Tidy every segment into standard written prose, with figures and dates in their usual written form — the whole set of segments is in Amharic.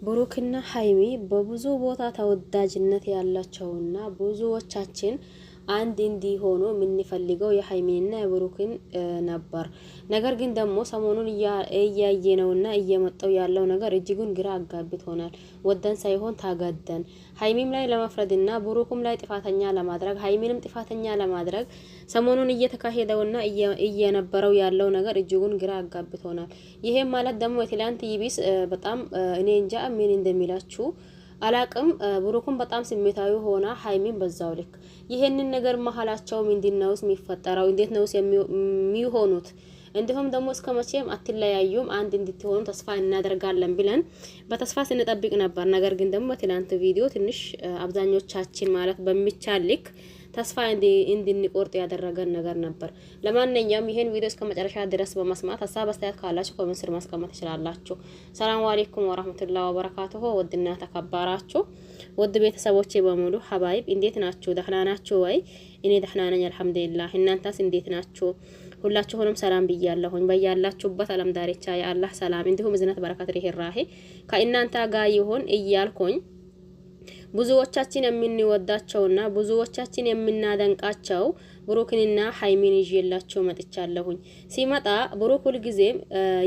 ብሩክና ሀይሚ በብዙ ቦታ ተወዳጅነት ያላቸውና ብዙዎቻችን አንድ እንዲሆኑ የምንፈልገው የሀይሚንና የብሩክን ነበር። ነገር ግን ደግሞ ሰሞኑን እያየነውና እየመጣው ያለው ነገር እጅጉን ግራ አጋብቶናል። ወደን ሳይሆን ታገደን ሀይሚም ላይ ለመፍረድና ብሩክም ላይ ጥፋተኛ ለማድረግ ሀይሚንም ጥፋተኛ ለማድረግ ሰሞኑን እየተካሄደውና እየነበረው ያለው ነገር እጅጉን ግራ አጋብቶናል። ይሄም ማለት ደግሞ የትላንት ይቢስ በጣም እኔ እንጃ ምን እንደሚላችሁ አላቅም። ብሩክም በጣም ስሜታዊ ሆና ሀይሚን በዛው ልክ ይሄንን ነገር መሀላቸው ምንድነው የሚፈጠረው? እንዴት ነው የሚሆኑት? እንዲሁም ደግሞ እስከ መቼም አትለያዩም አንድ እንድትሆኑ ተስፋ እናደርጋለን ብለን በተስፋ ስንጠብቅ ነበር። ነገር ግን ደግሞ ትላንት ቪዲዮ ትንሽ አብዛኞቻችን ማለት በሚቻል ልክ ተስፋ እንድንቆርጥ ያደረገን ነገር ነበር። ለማንኛውም ይሄን ቪዲዮ እስከ መጨረሻ ድረስ በመስማት ሀሳብ አስተያየት ካላችሁ ኮሜንት ስር ማስቀመጥ ትችላላችሁ። ሰላም አለይኩም ወራህመቱላሂ ወበረካቱሁ። ወድና ተከበራችሁ ወድ ቤተሰቦቼ በሙሉ ሀባይብ እንዴት ናችሁ? ደህና ናችሁ ወይ? እኔ ደህና ነኝ አልሐምዱሊላህ። እናንተስ እንዴት ናችሁ? ሁላችሁንም ሰላም ብያለሁኝ። በያላችሁበት ዓለም ዳርቻ የአላህ ሰላም እንዲሁም እዝነት በረከት ርህራሄ ከእናንተ ጋር ይሁን እያልኩኝ ብዙዎቻችን የምንወዳቸውና ብዙዎቻችን የምናደንቃቸው ብሩክንና ሀይሚን ይዤላችሁ መጥቻለሁኝ። ሲመጣ ብሩክ ሁልጊዜም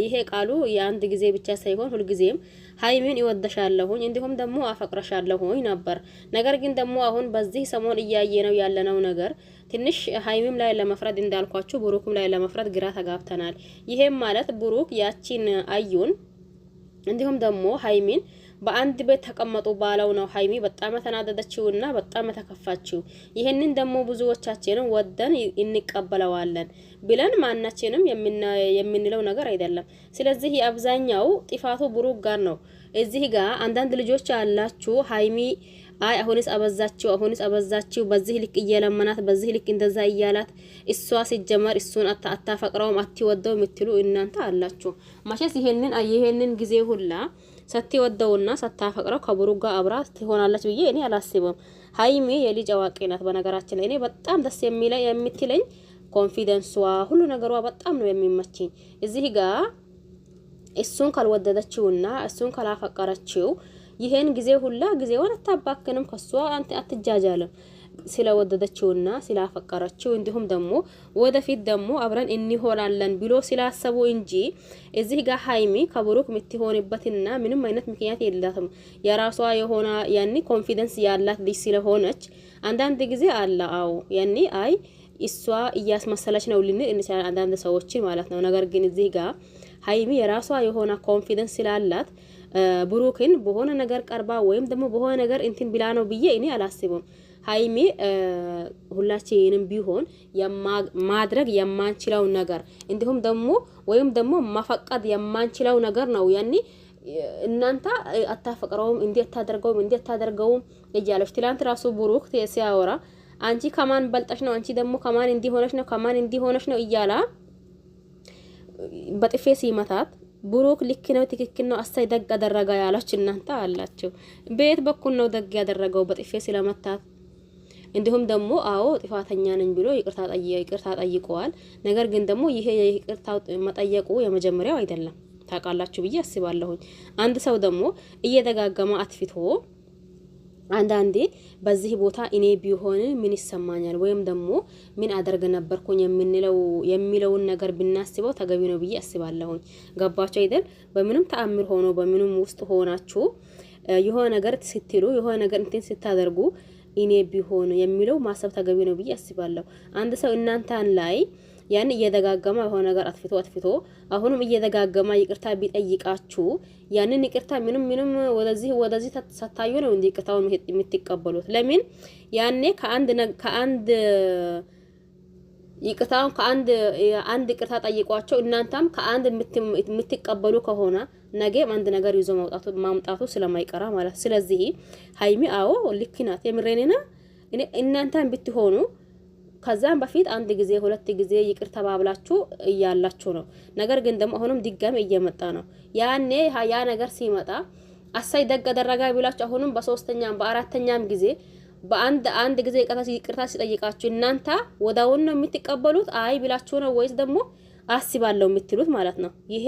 ይሄ ቃሉ የአንድ ጊዜ ብቻ ሳይሆን ሁልጊዜም ሀይሚን ይወደሻለሁኝ እንዲሁም ደግሞ አፈቅረሻለሁኝ ነበር። ነገር ግን ደግሞ አሁን በዚህ ሰሞን እያየነው ያለነው ነገር ትንሽ ሀይሚም ላይ ለመፍረድ እንዳልኳችሁ ብሩክም ላይ ለመፍረድ ግራ ተጋብተናል። ይሄም ማለት ብሩክ ያቺን አዩን እንዲሁም ደግሞ ሀይሚን በአንድ ቤት ተቀመጡ ባለው ነው ሀይሚ በጣም ተናደደችውና በጣም ተከፋችው። ይሄንን ደግሞ ብዙዎቻችን ወደን እንቀበለዋለን ብለን ማናችንም የምንለው ነገር አይደለም። ስለዚህ የአብዛኛው ጥፋቱ ብሩክ ጋር ነው። እዚህ ጋር አንዳንድ ልጆች አላችሁ ሀይሚ አይ አሁንስ አበዛችው በዚህ ልክ እየለመናት በዚህ ልክ እንደዛ እያላት እሷ ሲጀመር እሱን አታፈቅረውም አትወደው የምትሉ እናንተ አላችሁ። ማሸስ ይሄንን ጊዜ ሁላ ሳትወደውና ሳታፈቅረው ከብሩክ ጋር አብራ ትሆናለች ብዬ እኔ አላስብም። ሀይሚ የልጅ አዋቂ ናት። በነገራችን ላይ እኔ በጣም ደስ የምትለኝ ኮንፊደንሷ ሁሉ ነገሯ በጣም ነው የሚመችኝ። እዚህ ጋር እሱን ካልወደደችውና እሱን ካላፈቀረችው ይሄን ጊዜ ሁላ ጊዜውን አታባክንም። ከሷ አትጃጃልም። ስለወደደችውና ስላፈቀረችው እንዲሁም ደግሞ ወደፊት ደግሞ አብረን እንሆናለን ብሎ ስላሰቡ እንጂ እዚህ ጋር ሀይሚ ከብሩክ የምትሆንበትና ምንም አይነት ምክንያት የላትም። የራሷ የሆነ ያኒ ኮንፊደንስ ያላት ልጅ ስለሆነች አንዳንድ ጊዜ አለ አው ያኒ አይ እሷ እያስመሰለች ነው ልንል እንችላለን አንዳንድ ሰዎችን ማለት ነው። ነገር ግን እዚህ ጋር ሀይሚ የራሷ የሆነ ኮንፊደንስ ስላላት ብሩክን በሆነ ነገር ቀርባ ወይም ደግሞ በሆነ ነገር እንትን ብላ ነው ብዬ እኔ አላስብም። ሀይሚ ሁላችንም ቢሆን ማድረግ የማንችለው ነገር እንዲሁም ደግሞ ወይም ደግሞ ማፈቀድ የማንችለው ነገር ነው። ያኒ እናንተ አታፈቅረውም እንዴት ታደርገውም እያለች ትላንት ራሱ ብሩክ ሲያወራ አንቺ ከማን በልጠሽ ነው አንቺ ደግሞ ከማን እንዲሆነሽ ነው እያላ በጥፌ ሲመታት ብሩክ ልክ ነው ትክክል ነው አሳይ ደግ አደረጋ ያላች እናንተ አላችሁ። በየት በኩል ነው ደግ ያደረገው? በጥፌ ስለመታት እንዲሁም ደግሞ አዎ ጥፋተኛ ነኝ ብሎ ይቅርታ ጠይቀዋል። ነገር ግን ደግሞ ይሄ ይቅርታው መጠየቁ የመጀመሪያው አይደለም ታውቃላችሁ ብዬ አስባለሁኝ። አንድ ሰው ደግሞ እየደጋገመ አጥፍቶ አንዳንዴ በዚህ ቦታ እኔ ቢሆን ምን ይሰማኛል ወይም ደግሞ ምን አደርግ ነበርኩኝ የሚለውን ነገር ብናስበው ተገቢ ነው ብዬ አስባለሁኝ። ገባችሁ አይደል? በምንም ተአምር ሆኖ በምንም ውስጥ ሆናችሁ የሆነ ነገር ስትሉ የሆነ ነገር እንትን ስታደርጉ እኔ ቢሆን የሚለው ማሰብ ተገቢ ነው ብዬ አስባለሁ። አንድ ሰው እናንተን ላይ ያን እየደጋገመ የሆነ ነገር አጥፍቶ አሁንም እየደጋገመ ይቅርታ ቢጠይቃችሁ ያንን ይቅርታ ምንም ወደዚህ ተሳታዩ ነው እንዴ ይቅርታውን የምትቀበሉት? ለምን ያኔ ከአንድ ይቅርታ ጠይቋቸው እናንተም ከአንድ የምትቀበሉ ከሆነ ነገም አንድ ነገር ይዞ ማምጣቱ ስለማይቀራ ማለት። ስለዚህ ሀይሚ አዎ ልክ ናት። የምሬኔና እናንተም ብትሆኑ ከዛም በፊት አንድ ጊዜ ሁለት ጊዜ ይቅር ተባብላችሁ እያላችሁ ነው። ነገር ግን ደግሞ አሁንም ድጋሚ እየመጣ ነው። ያኔ ያ ነገር ሲመጣ አሳይ ደግ አደረጋ ብላችሁ አሁንም በሶስተኛም በአራተኛም ጊዜ በአንድ ጊዜ ይቅርታ ሲጠይቃችሁ እናንተ ወዳውን ነው የምትቀበሉት? አይ ብላችሁ ነው ወይስ ደግሞ አስባለሁ የምትሉት ማለት ነው? ይሄ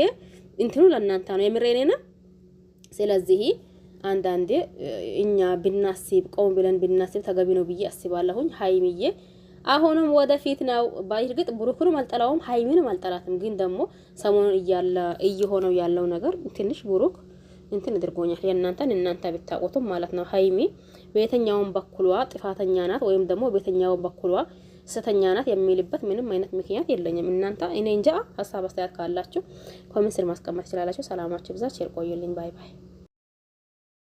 እንትኑ ለእናንተ ነው የምሬኔና። ስለዚህ አንዳንዴ እኛ ብናስብ ቆም ብለን ብናስብ ተገቢ ነው ብዬ አስባለሁኝ። ሀይሚዬ አሁንም ወደፊት ነው። በእርግጥ ብሩክንም አልጠላውም ሀይሚንም አልጠላትም። ግን ደግሞ ሰሞኑን እየሆነው ያለው ነገር ትንሽ ብሩክ እንትን አድርጎኛል። እናንተ ብታቆቱም ማለት ነው። ሀይሚ በየትኛውም በኩሏ ጥፋተኛ ናት ወይም ደግሞ በየትኛውም በኩሏ ስተኛ ናት የሚልበት ምንም አይነት ምክንያት የለኝም። እናንተ እኔ እንጃ ሀሳብ አስተያየት ካላችሁ ኮሜንት ስር ማስቀመጥ ትችላላችሁ። ሰላማችሁ ብዛት ቸር ቆዩልኝ። ባይ ባይ።